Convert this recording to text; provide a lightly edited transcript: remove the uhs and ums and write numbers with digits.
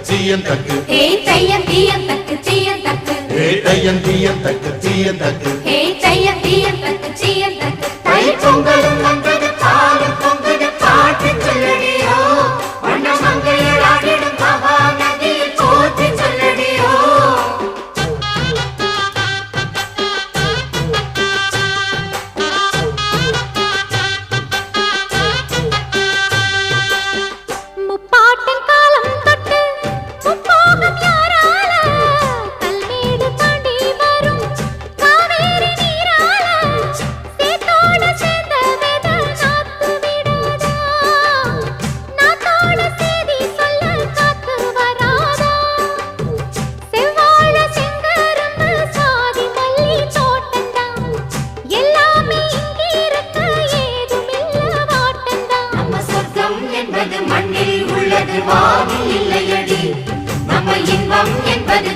சீயன் தக்கு ஹே தையம் தீயம் தக்கு சீயன் தக்கு ஹே தையம் தீயம் தக்கு சீயன் தக்கு ஹே தையம் தீயம் தக்கு சீயன் தக்கு தை பொங்கலும் வந்தது பாலும் பொங்குது பாட்டு சொல்லடியோ வண்ண மங்கையர் ஆடிடும் மகா நதியில் போற்றி சொல்லடியோ முப்பாட்டின் காலம் தொட்டு முப்போகம் யாரால கல்மேடு தாண்டி வரும் காவேரி நீரால சேத்தோட சேர்ந்த வேத நாத்து விடாதா நாத்தோட சேதி சொல்ல காத்து வராதா செவ்வாழ செங்கரும்பு சாதி மல்லி தோட்டந்தான் எல்லாமே இங்கிருக்க ஏதுமில்ல வாட்டந்தான் நம்ம சொர்க்கம் என்பது மண்ணில் உள்ளது வானில் இல்லையடி நம்ம இன்பம் என்பது